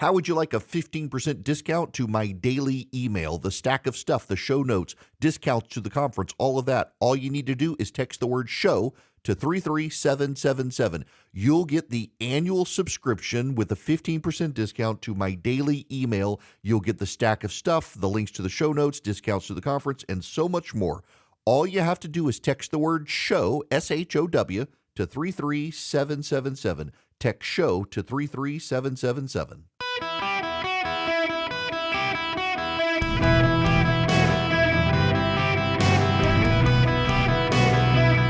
How would you like a 15% discount to my daily email, the stack of stuff, the show notes, discounts to the conference, all of that? All you need to do is text the word show to 33777. You'll get the annual subscription with a 15% discount to my daily email. You'll get the stack of stuff, the links to the show notes, discounts to the conference, and so much more. All you have to do is text the word show, SHOW, to 33777. Text show to 33777.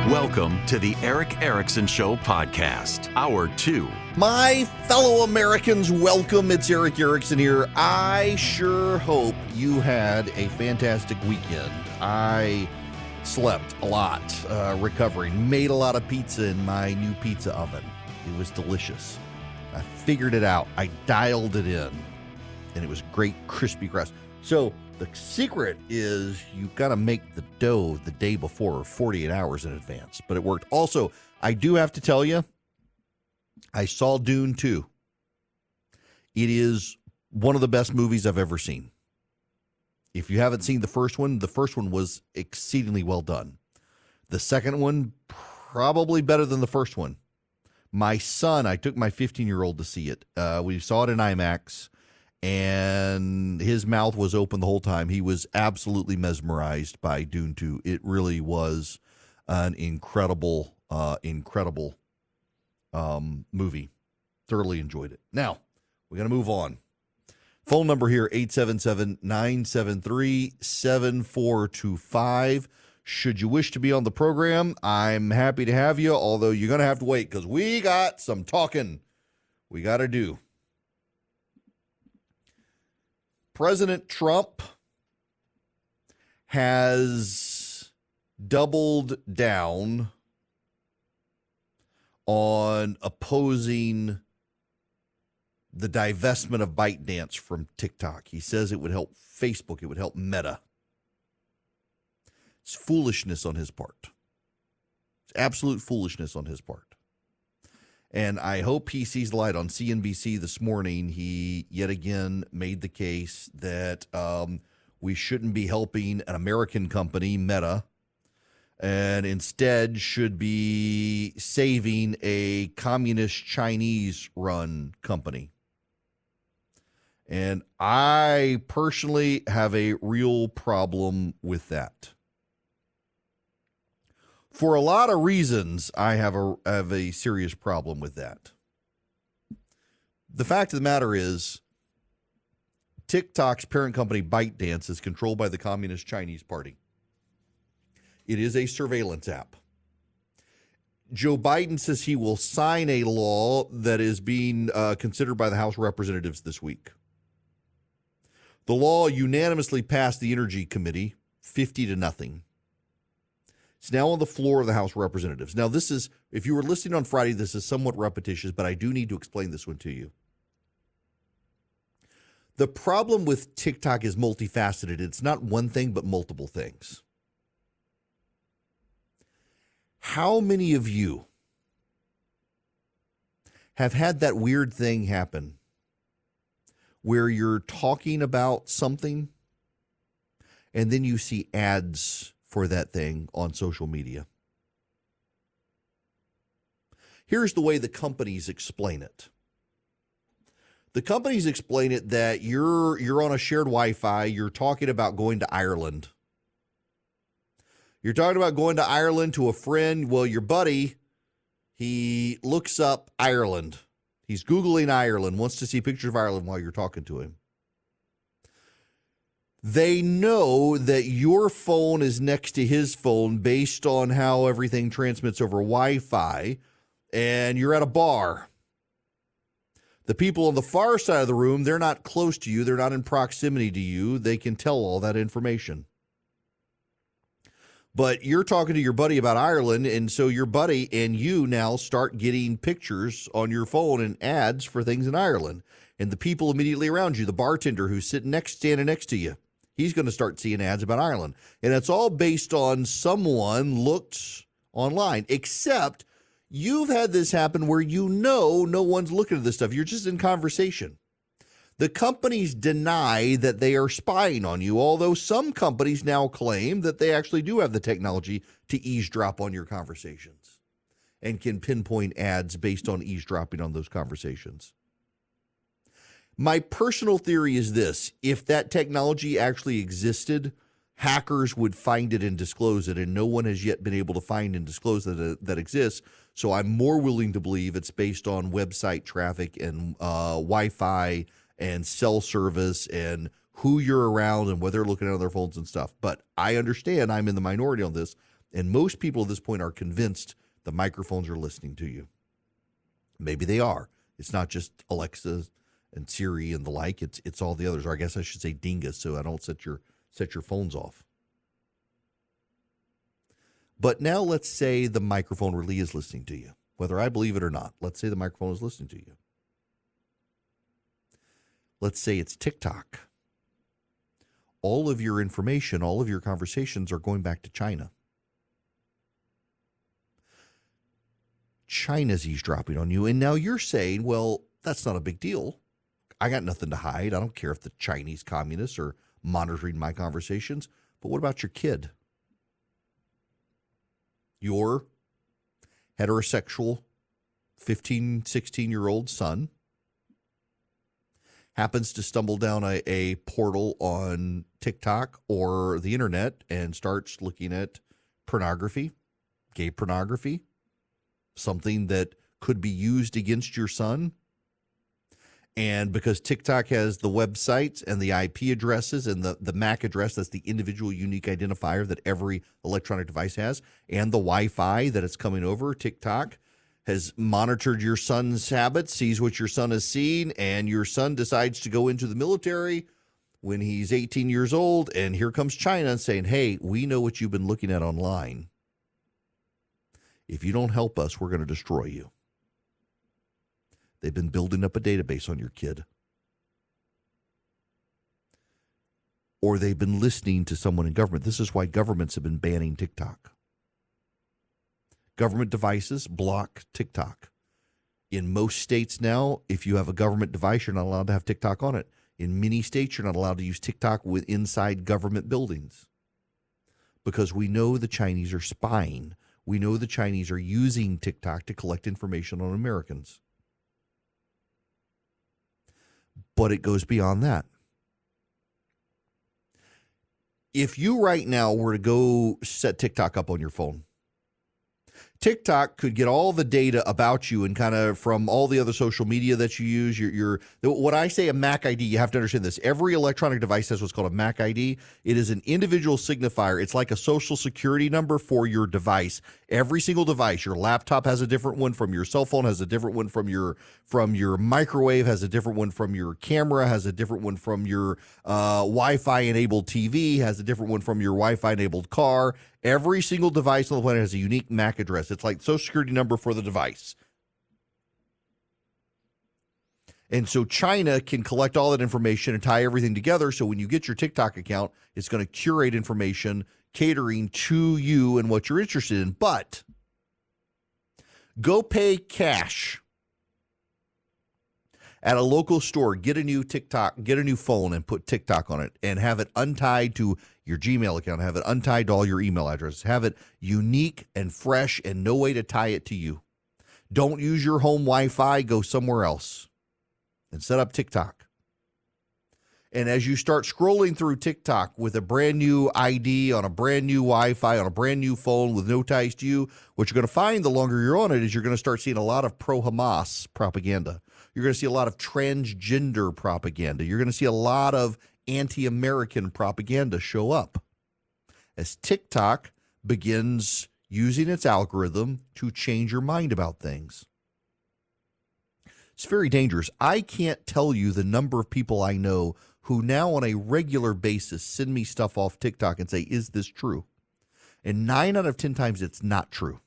Welcome to the Eric Erickson Show podcast, Hour 2. My fellow Americans, welcome. It's Eric Erickson here. I sure hope you had a fantastic weekend. I slept a lot, recovering, made a lot of pizza in my new pizza oven. It was delicious. I figured it out. I dialed it in, and it was great, crispy crust. So the secret is you got to make the dough the day before, 48 hours in advance, but it worked. Also, I do have to tell you, I saw Dune 2. It is one of the best movies I've ever seen. If you haven't seen the first one was exceedingly well done. The second one, probably better than the first one. My son, I took my 15-year-old to see it. We saw it in IMAX, and his mouth was open the whole time. He was absolutely mesmerized by Dune 2. It really was an incredible movie. Thoroughly enjoyed it. Now, we're going to move on. Phone number here, 877-973-7425. Should you wish to be on the program, I'm happy to have you, although you're going to have to wait because we got some talking we got to do. President Trump has doubled down on opposing the divestment of ByteDance from TikTok. He says it would help Facebook. It would help Meta. It's foolishness on his part. It's absolute foolishness on his part. And I hope he sees the light. On CNBC this morning, he yet again made the case that we shouldn't be helping an American company, Meta, and instead should be saving a communist Chinese-run company. And I personally have a real problem with that. For a lot of reasons, I have a serious problem with that. The fact of the matter is, TikTok's parent company, ByteDance, is controlled by the Communist Chinese Party. It is a surveillance app. Joe Biden says he will sign a law that is being considered by the House of Representatives this week. The law unanimously passed the Energy Committee, 50-0. It's now on the floor of the House of Representatives. Now, this is, if you were listening on Friday, this is somewhat repetitious, but I do need to explain this one to you. The problem with TikTok is multifaceted. It's not one thing, but multiple things. How many of you have had that weird thing happen where you're talking about something and then you see ads for that thing on social media? Here's the way the companies explain it. The companies explain it that you're on a shared Wi-Fi, you're talking about going to Ireland. You're talking about going to Ireland to a friend. Well, your buddy, he looks up Ireland. He's Googling Ireland, wants to see pictures of Ireland while you're talking to him. They know that your phone is next to his phone based on how everything transmits over Wi-Fi, and you're at a bar. The people on the far side of the room, they're not close to you. They're not in proximity to you. They can tell all that information. But you're talking to your buddy about Ireland, and so your buddy and you now start getting pictures on your phone and ads for things in Ireland. And the people immediately around you, the bartender who's standing next to you, he's going to start seeing ads about Ireland. And it's all based on someone looked online, except you've had this happen where no one's looking at this stuff. You're just in conversation. The companies deny that they are spying on you, although some companies now claim that they actually do have the technology to eavesdrop on your conversations and can pinpoint ads based on eavesdropping on those conversations. My personal theory is this: if that technology actually existed, hackers would find it and disclose it, and no one has yet been able to find and disclose that exists. So I'm more willing to believe it's based on website traffic and Wi-Fi and cell service and who you're around and whether they're looking at other phones and stuff. But I understand I'm in the minority on this, and most people at this point are convinced the microphones are listening to you. Maybe they are. It's not just Alexa and Siri and the like. It's all the others. Or I guess I should say dingus, so I don't set your phones off. But now let's say the microphone really is listening to you, whether I believe it or not. Let's say the microphone is listening to you. Let's say it's TikTok. All of your information, all of your conversations are going back to China. China's eavesdropping on you. And now you're saying, well, that's not a big deal. I got nothing to hide. I don't care if the Chinese communists are monitoring my conversations. But what about your kid? Your heterosexual 15, 16-year-old son happens to stumble down a portal on TikTok or the internet and starts looking at pornography, gay pornography, something that could be used against your son. And because TikTok has the websites and the IP addresses and the MAC address, that's the individual unique identifier that every electronic device has, and the Wi-Fi that it's coming over, TikTok has monitored your son's habits, sees what your son has seen, and your son decides to go into the military when he's 18 years old, and here comes China saying, hey, we know what you've been looking at online. If you don't help us, we're going to destroy you. They've been building up a database on your kid. Or they've been listening to someone in government. This is why governments have been banning TikTok. Government devices block TikTok. In most states now, if you have a government device, you're not allowed to have TikTok on it. In many states, you're not allowed to use TikTok inside government buildings. Because we know the Chinese are spying. We know the Chinese are using TikTok to collect information on Americans. But it goes beyond that. If you right now were to go set TikTok up on your phone, TikTok could get all the data about you and kind of from all the other social media that you use. When I say a MAC ID, you have to understand this. Every electronic device has what's called a MAC ID. It is an individual signifier. It's like a social security number for your device. Every single device, your laptop has a different one from your cell phone, has a different one from your microwave, has a different one from your camera, has a different one from your Wi-Fi enabled TV, has a different one from your Wi-Fi enabled car. Every single device on the planet has a unique MAC address. It's like social security number for the device. And so China can collect all that information and tie everything together. So when you get your TikTok account, it's going to curate information catering to you and what you're interested in. But go pay cash at a local store, get a new TikTok, get a new phone and put TikTok on it and have it untied to your Gmail account, have it untied to all your email addresses, have it unique and fresh and no way to tie it to you. Don't use your home Wi-Fi, go somewhere else and set up TikTok. And as you start scrolling through TikTok with a brand new ID on a brand new Wi-Fi on a brand new phone with no ties to you, what you're going to find the longer you're on it is you're going to start seeing a lot of pro-Hamas propaganda. You're going to see a lot of transgender propaganda. You're going to see a lot of anti-American propaganda show up as TikTok begins using its algorithm to change your mind about things. It's very dangerous. I can't tell you the number of people I know who now on a regular basis send me stuff off TikTok and say, is this true? And 9 out of 10 times it's not true.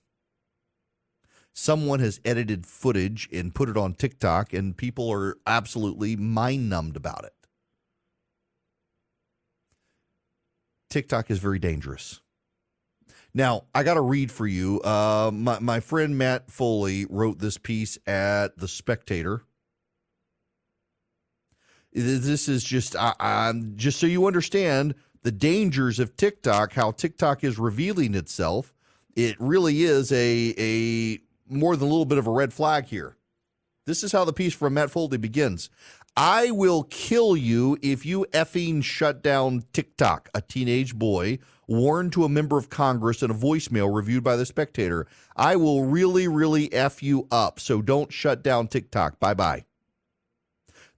Someone has edited footage and put it on TikTok, and people are absolutely mind-numbed about it. TikTok is very dangerous. Now, I got to read for you. My friend Matt Foley wrote this piece at The Spectator. This is just so you understand the dangers of TikTok, how TikTok is revealing itself. It really is a more than a little bit of a red flag here. This is how the piece from Matt Foley begins. I will kill you if you effing shut down TikTok, a teenage boy warned to a member of Congress in a voicemail reviewed by The Spectator. I will really, really F you up, so don't shut down TikTok. Bye-bye.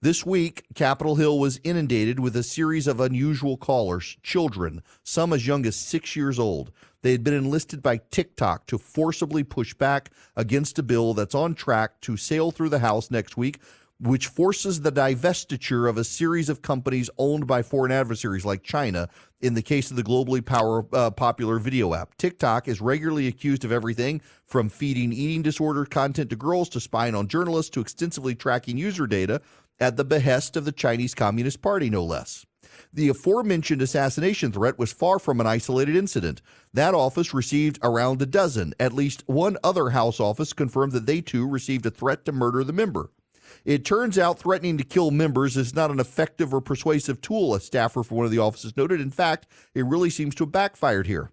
This week, Capitol Hill was inundated with a series of unusual callers, children, some as young as 6 years old. They had been enlisted by TikTok to forcibly push back against a bill that's on track to sail through the House next week, which forces the divestiture of a series of companies owned by foreign adversaries like China in the case of the globally popular video app. TikTok is regularly accused of everything from feeding eating disorder content to girls to spying on journalists to extensively tracking user data at the behest of the Chinese Communist Party, no less. The aforementioned assassination threat was far from an isolated incident. That office received around a dozen. At least one other House office confirmed that they too received a threat to murder the member. It turns out threatening to kill members is not an effective or persuasive tool, a staffer for one of the offices noted. In fact, it really seems to have backfired here.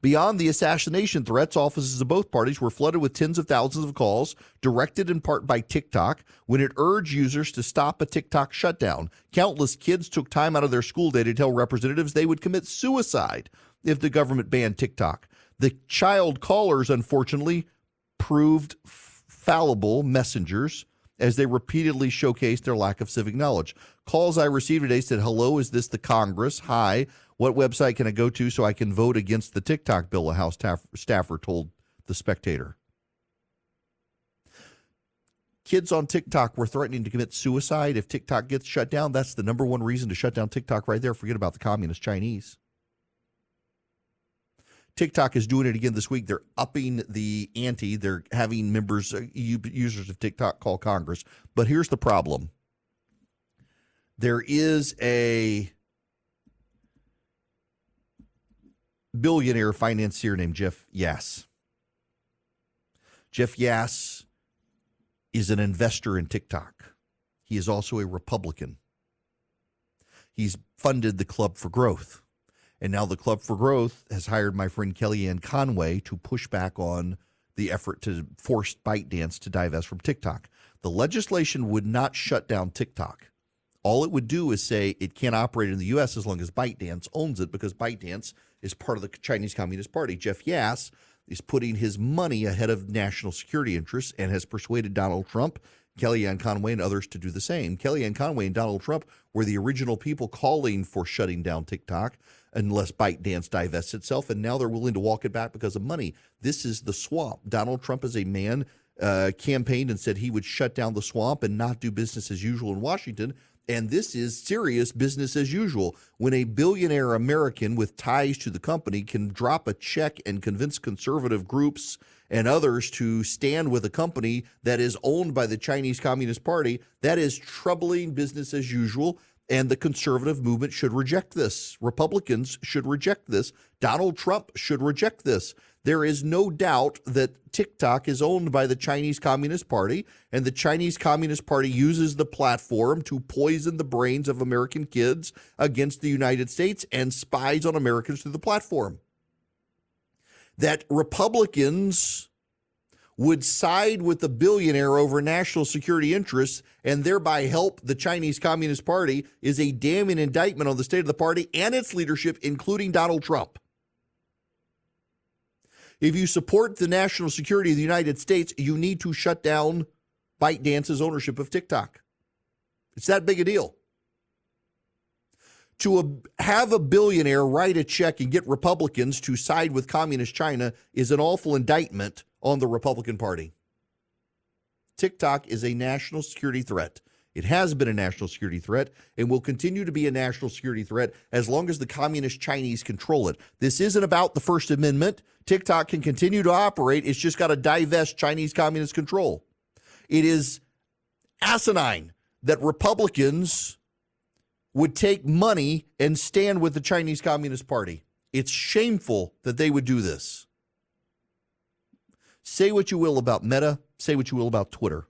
Beyond the assassination threats, offices of both parties were flooded with tens of thousands of calls, directed in part by TikTok, when it urged users to stop a TikTok shutdown. Countless kids took time out of their school day to tell representatives they would commit suicide if the government banned TikTok. The child callers, unfortunately, proved fallible messengers as they repeatedly showcased their lack of civic knowledge. Calls I received today said, "Hello, is this the Congress? Hi, what website can I go to so I can vote against the TikTok bill?" a House staffer told The Spectator. Kids on TikTok were threatening to commit suicide if TikTok gets shut down. That's the number one reason to shut down TikTok right there. Forget about the communist Chinese. TikTok is doing it again this week. They're upping the ante. They're having members, users of TikTok call Congress. But here's the problem. There is a billionaire financier named Jeff Yass. Jeff Yass is an investor in TikTok. He is also a Republican. He's funded the Club for Growth. And now the Club for Growth has hired my friend Kellyanne Conway to push back on the effort to force ByteDance to divest from TikTok. The legislation would not shut down TikTok. All it would do is say it can't operate in the U.S. as long as ByteDance owns it, because ByteDance is part of the Chinese Communist Party. Jeff Yass is putting his money ahead of national security interests and has persuaded Donald Trump, Kellyanne Conway, and others to do the same. Kellyanne Conway and Donald Trump were the original people calling for shutting down TikTok unless ByteDance divests itself, and now they're willing to walk it back because of money. This is the swamp. Donald Trump is a man campaigned and said he would shut down the swamp and not do business as usual in Washington. And this is serious business as usual. When a billionaire American with ties to the company can drop a check and convince conservative groups and others to stand with a company that is owned by the Chinese Communist Party, that is troubling business as usual. And the conservative movement should reject this. Republicans should reject this. Donald Trump should reject this. There is no doubt that TikTok is owned by the Chinese Communist Party, and the Chinese Communist Party uses the platform to poison the brains of American kids against the United States and spies on Americans through the platform. That Republicans would side with the billionaire over national security interests and thereby help the Chinese Communist Party is a damning indictment on the state of the party and its leadership, including Donald Trump. If you support the national security of the United States, you need to shut down ByteDance's ownership of TikTok. It's that big a deal. To have a billionaire write a check and get Republicans to side with communist China is an awful indictment on the Republican Party. TikTok is a national security threat. It has been a national security threat and will continue to be a national security threat as long as the communist Chinese control it. This isn't about the First Amendment. TikTok can continue to operate. It's just got to divest Chinese communist control. It is asinine that Republicans would take money and stand with the Chinese Communist Party. It's shameful that they would do this. Say what you will about Meta, say what you will about Twitter.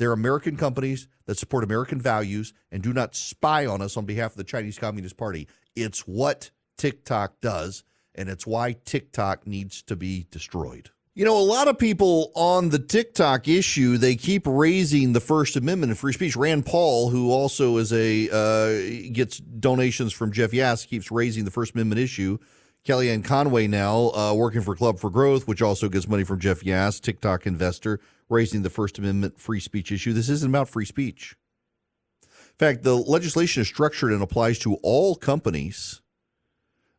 They're American companies that support American values and do not spy on us on behalf of the Chinese Communist Party. It's what TikTok does, and it's why TikTok needs to be destroyed. You know, a lot of people on the TikTok issue, they keep raising the First Amendment and free speech. Rand Paul, who also is gets donations from Jeff Yass, keeps raising the First Amendment issue. Kellyanne Conway now working for Club for Growth, which also gets money from Jeff Yass, TikTok investor, raising the First Amendment free speech issue. This isn't about free speech. In fact, the legislation is structured and applies to all companies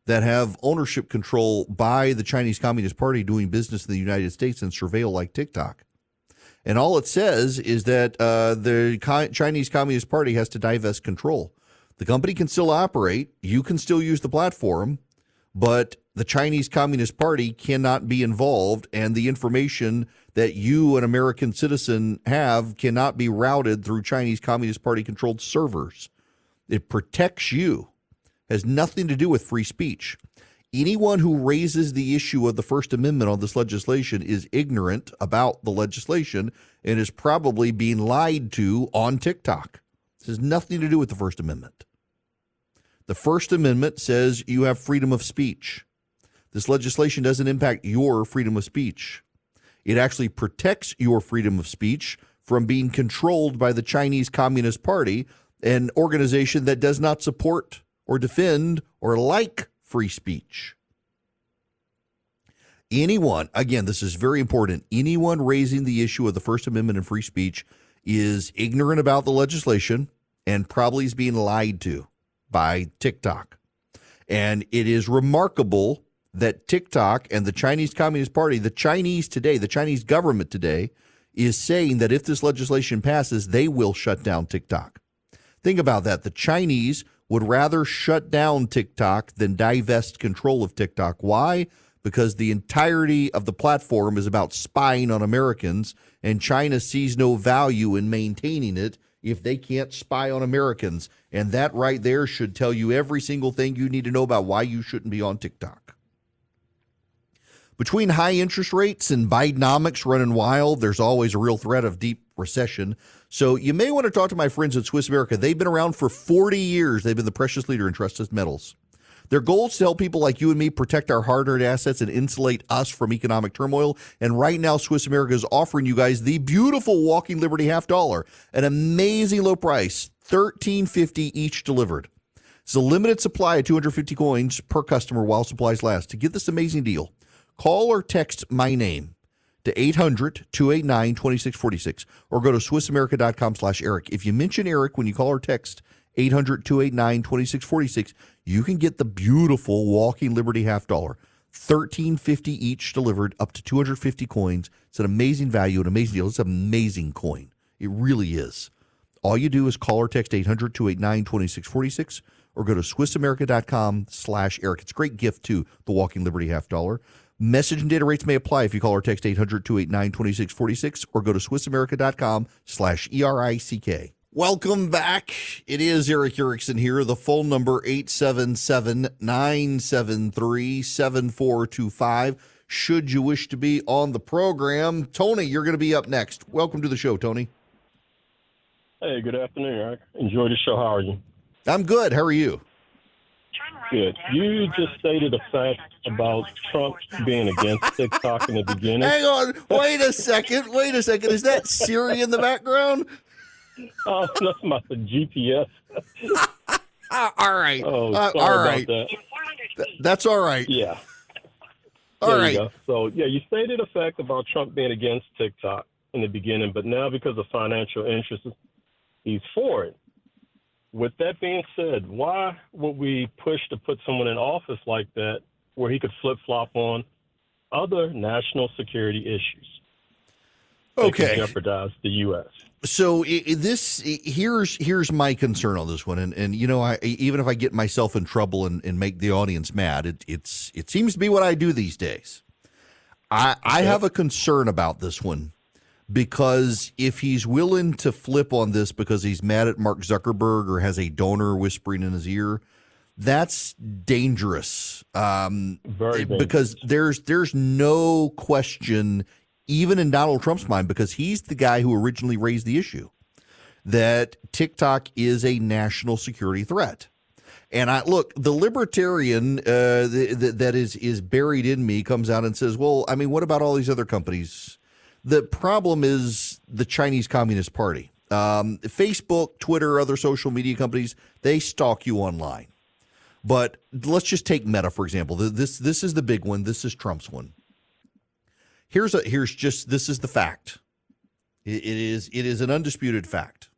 that have ownership control by the Chinese Communist Party doing business in the United States and surveil like TikTok. And all it says is that the Chinese Communist Party has to divest control. The company can still operate. You can still use the platform, but the Chinese Communist Party cannot be involved, and the information that you, an American citizen, have cannot be routed through Chinese Communist Party-controlled servers. It protects you. Has nothing to do with free speech. Anyone who raises the issue of the First Amendment on this legislation is ignorant about the legislation and is probably being lied to on TikTok. This has nothing to do with the First Amendment. The First Amendment says you have freedom of speech. This legislation doesn't impact your freedom of speech. It actually protects your freedom of speech from being controlled by the Chinese Communist Party, an organization that does not support or defend or like free speech. Anyone, again, this is very important, anyone raising the issue of the First Amendment and free speech is ignorant about the legislation and probably is being lied to by TikTok. And it is remarkable that TikTok and the Chinese Communist Party, the Chinese government today, is saying that if this legislation passes, they will shut down TikTok. Think about that. The Chinese would rather shut down TikTok than divest control of TikTok. Why? Because the entirety of the platform is about spying on Americans, and China sees no value in maintaining it if they can't spy on Americans. And that right there should tell you every single thing you need to know about why you shouldn't be on TikTok. Between high interest rates and Bidenomics running wild, there's always a real threat of deep recession. So you may want to talk to my friends at Swiss America. They've been around for 40 years. They've been the precious leader in trusted metals. Their goal is to help people like you and me protect our hard-earned assets and insulate us from economic turmoil. And right now, Swiss America is offering you guys the beautiful Walking Liberty half dollar, an amazing low price, $13.50 each delivered. It's a limited supply of 250 coins per customer while supplies last. To get this amazing deal, call or text my name to 800-289-2646 or go to SwissAmerica.com/Eric. If you mention Eric when you call or text 800-289-2646, you can get the beautiful Walking Liberty half dollar, $13.50 each delivered, up to 250 coins. It's an amazing value, an amazing deal. It's an amazing coin. It really is. All you do is call or text 800-289-2646 or go to SwissAmerica.com/Eric. It's a great gift, too, the Walking Liberty half dollar. Message and data rates may apply if you call or text 800-289-2646 or go to SwissAmerica.com/ERICK. Welcome back. It is Eric Erickson here. The phone number 877-973-7425. Should you wish to be on the program. Tony, you're going to be up next. Welcome to the show, Tony. Hey, good afternoon, Eric. Enjoy the show. How are you? I'm good. How are you? Good. You just stated a fact about Trump being against TikTok in the beginning. Hang on. Wait a second. Is that Siri in the background? Oh, that's my GPS. All right. Oh, all right. About that. That's all right. Yeah. All right. You go. So, yeah, you stated a fact about Trump being against TikTok in the beginning, but now because of financial interests, he's for it. With that being said, why would we push to put someone in office like that where he could flip-flop on other national security issues that could jeopardize the U.S.? So here's my concern on this one, and you know, even if I get myself in trouble and make the audience mad, it seems to be what I do these days. I have a concern about this one because if he's willing to flip on this because he's mad at Mark Zuckerberg or has a donor whispering in his ear, that's dangerous. Very dangerous. Because there's no question even in Donald Trump's mind, because he's the guy who originally raised the issue that TikTok is a national security threat. And the libertarian that is buried in me comes out and says, well, I mean, what about all these other companies? The problem is the Chinese Communist Party. Facebook, Twitter, other social media companies, they stalk you online. But let's just take Meta, for example. This is the big one. This is Trump's one. This is the fact. It is an undisputed fact.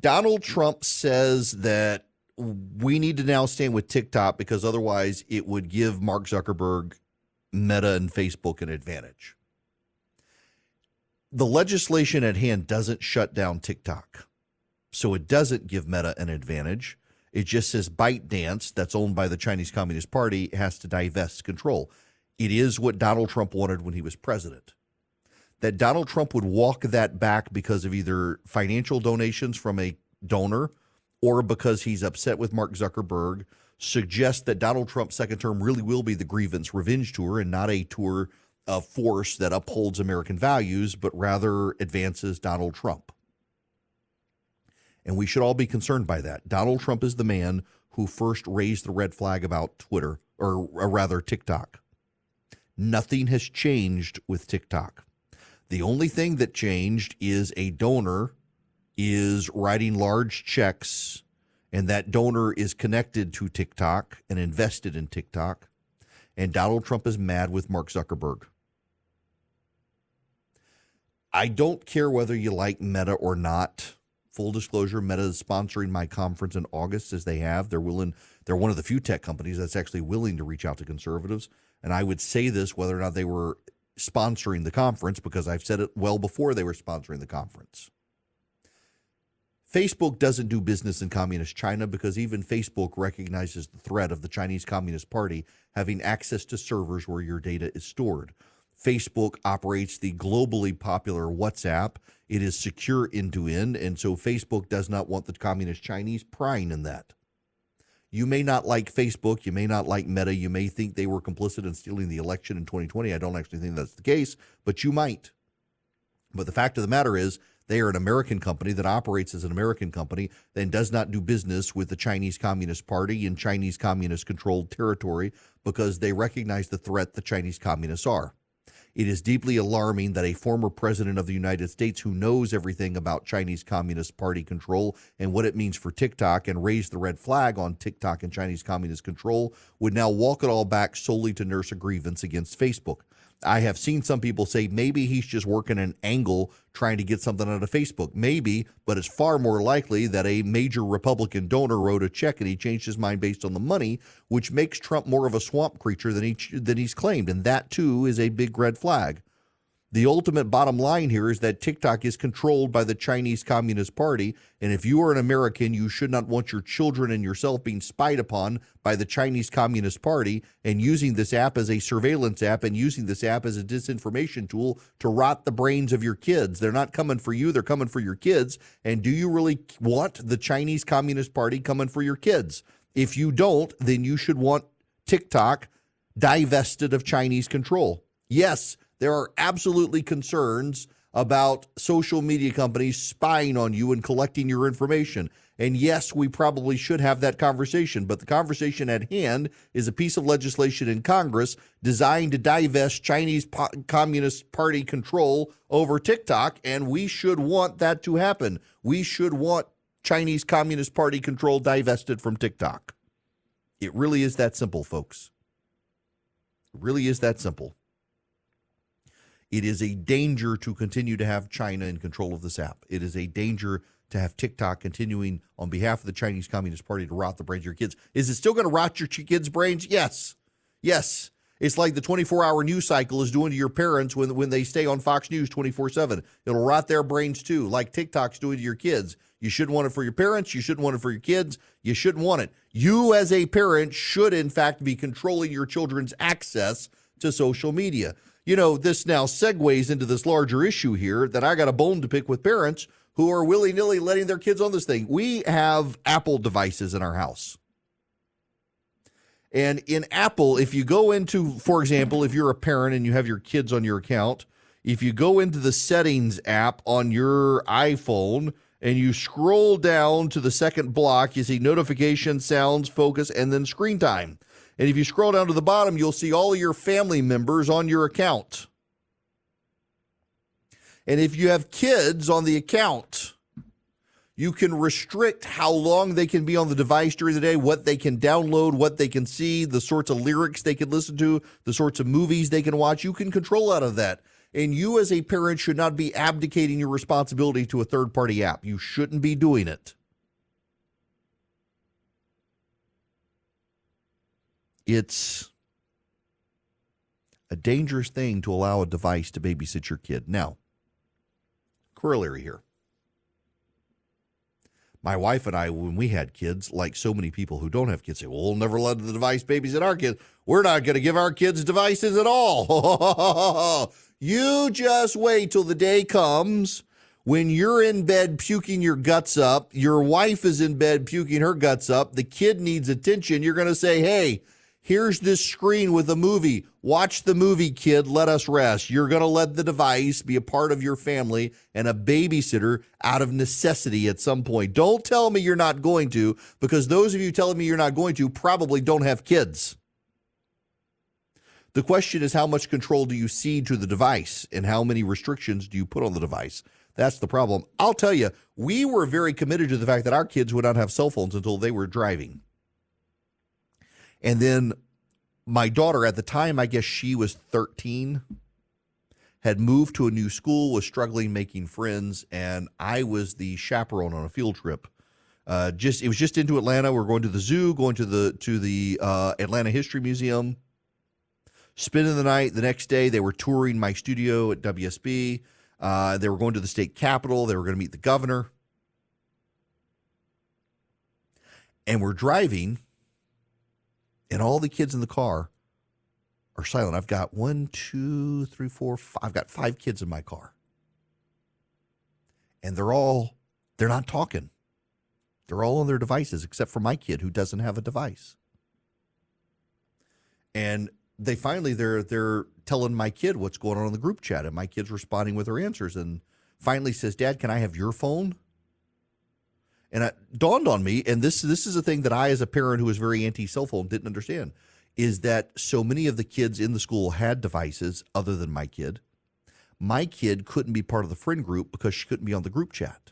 Donald Trump says that we need to now stand with TikTok because otherwise it would give Mark Zuckerberg, Meta, and Facebook an advantage. The legislation at hand doesn't shut down TikTok, so it doesn't give Meta an advantage. It just says ByteDance, that's owned by the Chinese Communist Party, has to divest control. It is what Donald Trump wanted when he was president. That Donald Trump would walk that back because of either financial donations from a donor or because he's upset with Mark Zuckerberg suggests that Donald Trump's second term really will be the grievance revenge tour and not a tour of force that upholds American values, but rather advances Donald Trump. And we should all be concerned by that. Donald Trump is the man who first raised the red flag about Twitter, or rather TikTok. Nothing has changed with TikTok. The only thing that changed is a donor is writing large checks, and that donor is connected to TikTok and invested in TikTok. And Donald Trump is mad with Mark Zuckerberg. I don't care whether you like Meta or not. Full disclosure, Meta is sponsoring my conference in August, as they have. They're one of the few tech companies that's actually willing to reach out to conservatives. And I would say this whether or not they were sponsoring the conference, because I've said it well before they were sponsoring the conference. Facebook doesn't do business in communist China because even Facebook recognizes the threat of the Chinese Communist Party having access to servers where your data is stored. Facebook operates the globally popular WhatsApp. It is secure end-to-end, and so Facebook does not want the communist Chinese prying in that. You may not like Facebook. You may not like Meta. You may think they were complicit in stealing the election in 2020. I don't actually think that's the case, but you might. But the fact of the matter is they are an American company that operates as an American company and does not do business with the Chinese Communist Party in Chinese communist-controlled territory because they recognize the threat the Chinese communists are. It is deeply alarming that a former president of the United States who knows everything about Chinese Communist Party control and what it means for TikTok and raised the red flag on TikTok and Chinese communist control would now walk it all back solely to nurse a grievance against Facebook. I have seen some people say maybe he's just working an angle trying to get something out of Facebook. Maybe, but it's far more likely that a major Republican donor wrote a check and he changed his mind based on the money, which makes Trump more of a swamp creature than he's claimed. And that, too, is a big red flag. The ultimate bottom line here is that TikTok is controlled by the Chinese Communist Party, and if you are an American, you should not want your children and yourself being spied upon by the Chinese Communist Party and using this app as a surveillance app and using this app as a disinformation tool to rot the brains of your kids. They're not coming for you, they're coming for your kids. And do you really want the Chinese Communist Party coming for your kids? If you don't, then you should want TikTok divested of Chinese control. Yes, there are absolutely concerns about social media companies spying on you and collecting your information. And yes, we probably should have that conversation. But the conversation at hand is a piece of legislation in Congress designed to divest Chinese Communist Party control over TikTok. And we should want that to happen. We should want Chinese Communist Party control divested from TikTok. It really is that simple, folks. It really is that simple. It is a danger to continue to have China in control of this app. It is a danger to have TikTok continuing on behalf of the Chinese Communist Party to rot the brains of your kids. Is it still going to rot your kids' brains? Yes. Yes. It's like the 24-hour news cycle is doing to your parents when they stay on Fox News 24/7. It'll rot their brains too, like TikTok's doing to your kids. You shouldn't want it for your parents. You shouldn't want it for your kids. You shouldn't want it. You as a parent should, in fact, be controlling your children's access to social media. You know, this now segues into this larger issue here that I got a bone to pick with parents who are willy-nilly letting their kids on this thing. We have Apple devices in our house. And in Apple, if you go into, for example, if you're a parent and you have your kids on your account, if you go into the settings app on your iPhone and you scroll down to the second block, you see notifications, sounds, focus, and then screen time. And if you scroll down to the bottom, you'll see all of your family members on your account. And if you have kids on the account, you can restrict how long they can be on the device during the day, what they can download, what they can see, the sorts of lyrics they can listen to, the sorts of movies they can watch. You can control out of that. And you as a parent should not be abdicating your responsibility to a third-party app. You shouldn't be doing it. It's a dangerous thing to allow a device to babysit your kid. Now, corollary here. My wife and I, when we had kids, like so many people who don't have kids, say, well, we'll never let the device babysit our kids. We're not going to give our kids devices at all. You just wait till the day comes when you're in bed puking your guts up, your wife is in bed puking her guts up, the kid needs attention. You're going to say, hey, here's this screen with a movie. Watch the movie, kid. Let us rest. You're going to let the device be a part of your family and a babysitter out of necessity at some point. Don't tell me you're not going to, because those of you telling me you're not going to probably don't have kids. The question is, how much control do you cede to the device and how many restrictions do you put on the device? That's the problem. I'll tell you, we were very committed to the fact that our kids would not have cell phones until they were driving. And then my daughter, at the time, I guess she was 13, had moved to a new school, was struggling making friends, and I was the chaperone on a field trip. It was just into Atlanta. We're going to the zoo, going to the Atlanta History Museum, spending the night. The next day, they were touring my studio at WSB. They were going to the state capitol. They were going to meet the governor. And we're driving, and all the kids in the car are silent. I've got 1, 2, 3, 4, 5. I've got 5 kids in my car. And they're not talking. They're all on their devices, except for my kid who doesn't have a device. And they're telling my kid what's going on in the group chat, and my kid's responding with her answers, and finally says, Dad, can I have your phone? And it dawned on me, and this is a thing that I, as a parent who was very anti-cell phone, didn't understand, is that so many of the kids in the school had devices other than my kid. My kid couldn't be part of the friend group because she couldn't be on the group chat,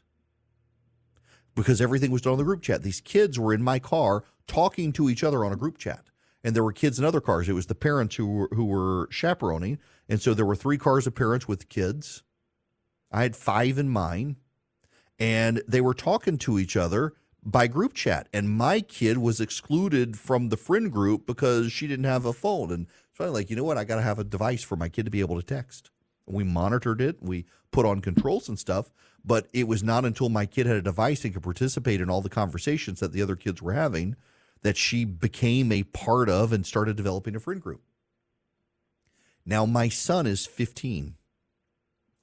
because everything was done on the group chat. These kids were in my car talking to each other on a group chat, and there were kids in other cars. It was the parents who were chaperoning, and so there were 3 cars of parents with kids. I had 5 in mine. And they were talking to each other by group chat. And my kid was excluded from the friend group because she didn't have a phone. And so I'm like, you know what? I got to have a device for my kid to be able to text. And we monitored it. We put on controls and stuff. But it was not until my kid had a device and could participate in all the conversations that the other kids were having that she became a part of and started developing a friend group. Now, my son is 15.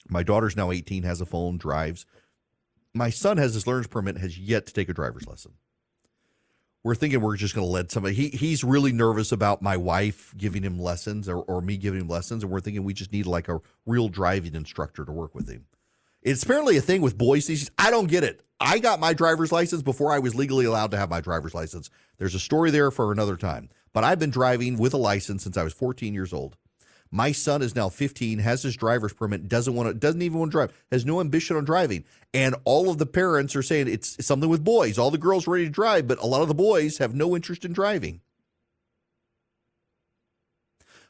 My daughter's now 18, has a phone, drives. My son has his learner's permit, has yet to take a driver's lesson. We're thinking we're just going to let somebody. He's really nervous about my wife giving him lessons or me giving him lessons, and we're thinking we just need like a real driving instructor to work with him. It's apparently a thing with boys. I don't get it. I got my driver's license before I was legally allowed to have my driver's license. There's a story there for another time. But I've been driving with a license since I was 14 years old. My son is now 15, has his driver's permit, doesn't even want to drive, has no ambition on driving. And all of the parents are saying it's something with boys. All the girls are ready to drive, but a lot of the boys have no interest in driving.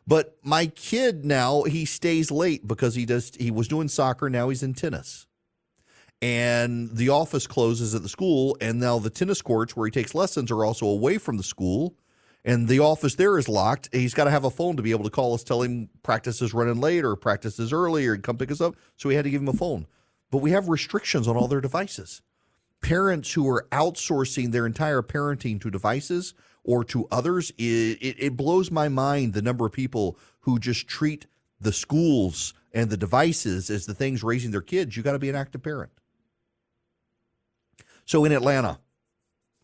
But my kid now, he stays late because he was doing soccer, now he's in tennis. And the office closes at the school, and now the tennis courts where he takes lessons are also away from the school. And the office there is locked. He's got to have a phone to be able to call us, tell him practice is running late or practice is early or come pick us up. So we had to give him a phone. But we have restrictions on all their devices. Parents who are outsourcing their entire parenting to devices or to others, it blows my mind the number of people who just treat the schools and the devices as the things raising their kids. You got to be an active parent. So in Atlanta,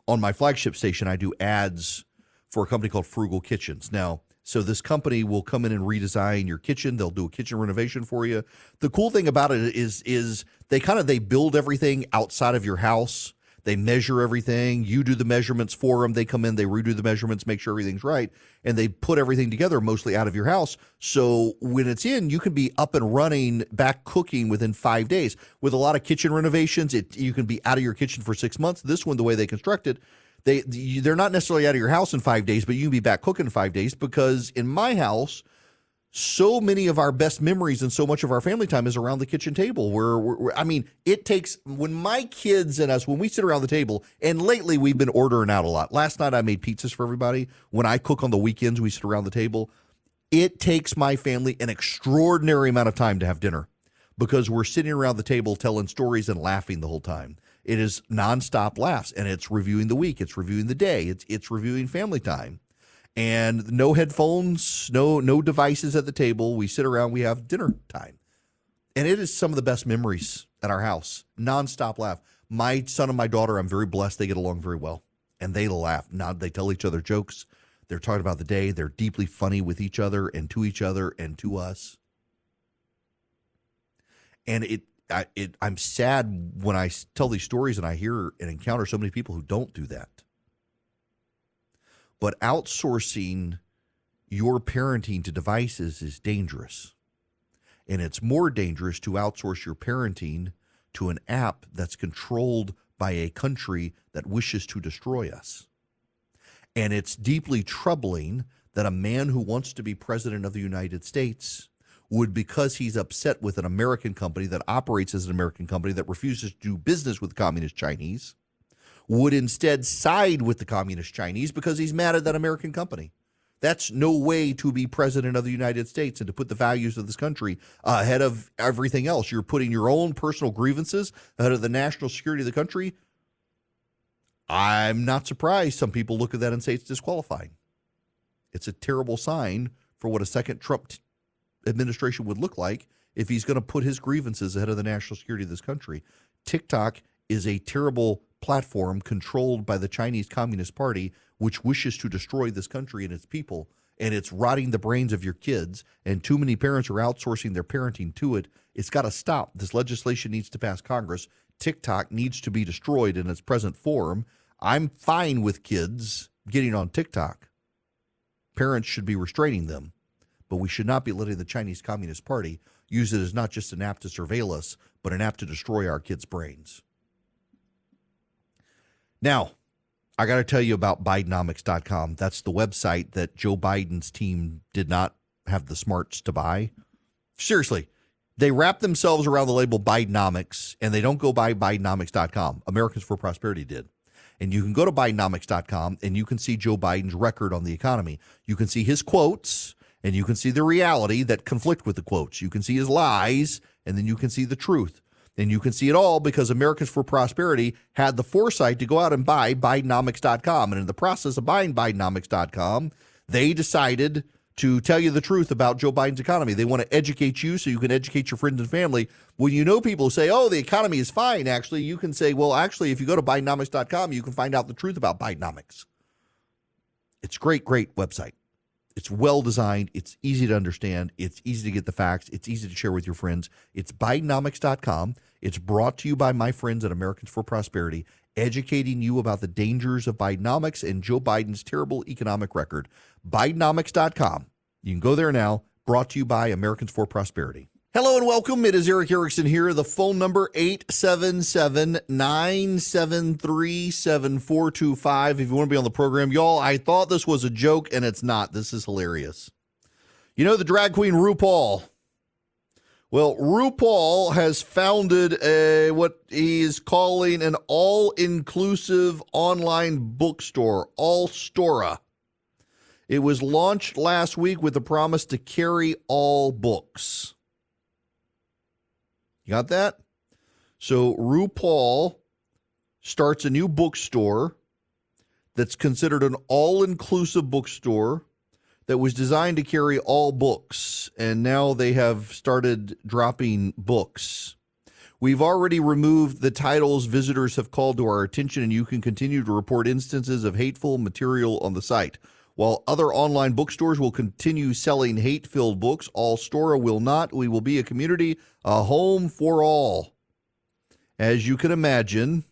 on my flagship station, I do ads for a company called Frugal Kitchens. Now, so this company will come in and redesign your kitchen. They'll do a kitchen renovation for you. The cool thing about it is they build everything outside of your house. They measure everything. You do the measurements for them. They come in, they redo the measurements, make sure everything's right, and they put everything together mostly out of your house. So when it's in, you can be up and running, back cooking within 5 days. With a lot of kitchen renovations, you can be out of your kitchen for 6 months. This one, the way they construct it, they're not necessarily out of your house in 5 days, but you can be back cooking in 5 days, because in my house, so many of our best memories and so much of our family time is around the kitchen table it takes, when my kids and us, when we sit around the table, and lately we've been ordering out a lot. Last night I made pizzas for everybody. When I cook on the weekends, we sit around the table. It takes my family an extraordinary amount of time to have dinner, because we're sitting around the table telling stories and laughing the whole time. It is nonstop laughs, and it's reviewing the week. It's reviewing the day. It's reviewing family time. And no headphones, no devices at the table. We sit around, we have dinner time. And it is some of the best memories at our house. Nonstop laugh. My son and my daughter, I'm very blessed. They get along very well. And they laugh. Now they tell each other jokes. They're talking about the day. They're deeply funny with each other and to us. And I'm sad when I tell these stories and I hear and encounter so many people who don't do that. But outsourcing your parenting to devices is dangerous. And it's more dangerous to outsource your parenting to an app that's controlled by a country that wishes to destroy us. And it's deeply troubling that a man who wants to be president of the United States would, because he's upset with an American company that operates as an American company that refuses to do business with the Communist Chinese, would instead side with the Communist Chinese because he's mad at that American company. That's no way to be president of the United States and to put the values of this country ahead of everything else. You're putting your own personal grievances ahead of the national security of the country. I'm not surprised some people look at that and say it's disqualifying. It's a terrible sign for what a second Trump administration would look like if he's going to put his grievances ahead of the national security of this country. TikTok is a terrible platform controlled by the Chinese Communist Party, which wishes to destroy this country and its people, and it's rotting the brains of your kids, and too many parents are outsourcing their parenting to it. It's got to stop. This legislation needs to pass Congress. TikTok needs to be destroyed in its present form. I'm fine with kids getting on TikTok. Parents should be restraining them, but we should not be letting the Chinese Communist Party use it as not just an app to surveil us, but an app to destroy our kids' brains. Now, I got to tell you about Bidenomics.com. That's the website that Joe Biden's team did not have the smarts to buy. Seriously, they wrap themselves around the label Bidenomics, and they don't go by Bidenomics.com. Americans for Prosperity did. And you can go to Bidenomics.com, and you can see Joe Biden's record on the economy. You can see his quotes, and you can see the reality that conflict with the quotes. You can see his lies, and then you can see the truth. And you can see it all because Americans for Prosperity had the foresight to go out and buy Bidenomics.com. And in the process of buying Bidenomics.com, they decided to tell you the truth about Joe Biden's economy. They want to educate you so you can educate your friends and family. When you know people who say, oh, the economy is fine, actually, you can say, well, actually, if you go to Bidenomics.com, you can find out the truth about Bidenomics. It's a great, great website. It's well designed. It's easy to understand. It's easy to get the facts. It's easy to share with your friends. It's Bidenomics.com. It's brought to you by my friends at Americans for Prosperity, educating you about the dangers of Bidenomics and Joe Biden's terrible economic record. Bidenomics.com. You can go there now. Brought to you by Americans for Prosperity. Hello and welcome. It is Eric Erickson here. The phone number 877-973-7425. If you want to be on the program, y'all, I thought this was a joke and it's not. This is hilarious. You know the drag queen RuPaul? Well, RuPaul has founded what he is calling an all-inclusive online bookstore, Allstora. It was launched last week with the promise to carry all books. You got that? So RuPaul starts a new bookstore that's considered an all-inclusive bookstore that was designed to carry all books, and now they have started dropping books. We've already removed the titles visitors have called to our attention, and you can continue to report instances of hateful material on the site. While other online bookstores will continue selling hate-filled books, All Stora will not. We will be a community, a home for all. As you can imagine,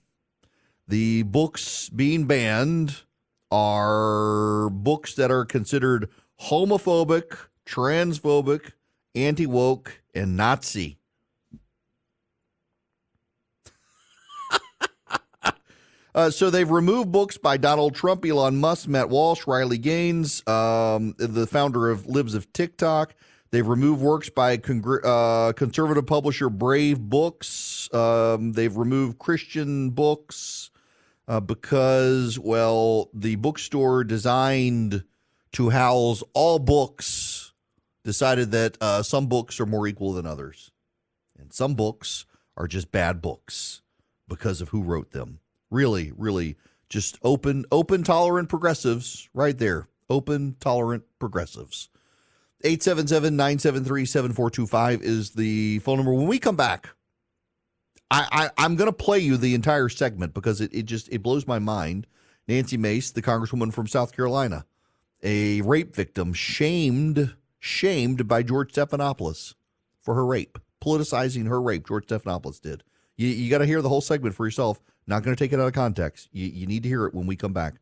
the books being banned are books that are considered homophobic, transphobic, anti-woke, and Nazi. So they've removed books by Donald Trump, Elon Musk, Matt Walsh, Riley Gaines, the founder of Libs of TikTok. They've removed works by conservative publisher Brave Books. They've removed Christian books because, well, the bookstore designed to house all books decided that some books are more equal than others. And some books are just bad books because of who wrote them. Really, really just open, tolerant progressives right there. Open, tolerant progressives. 877-973-7425 is the phone number. When we come back, I'm going to play you the entire segment because it blows my mind. Nancy Mace, the congresswoman from South Carolina, a rape victim, shamed by George Stephanopoulos for her rape, politicizing her rape. George Stephanopoulos did. You got to hear the whole segment for yourself. Not going to take it out of context. You need to hear it when we come back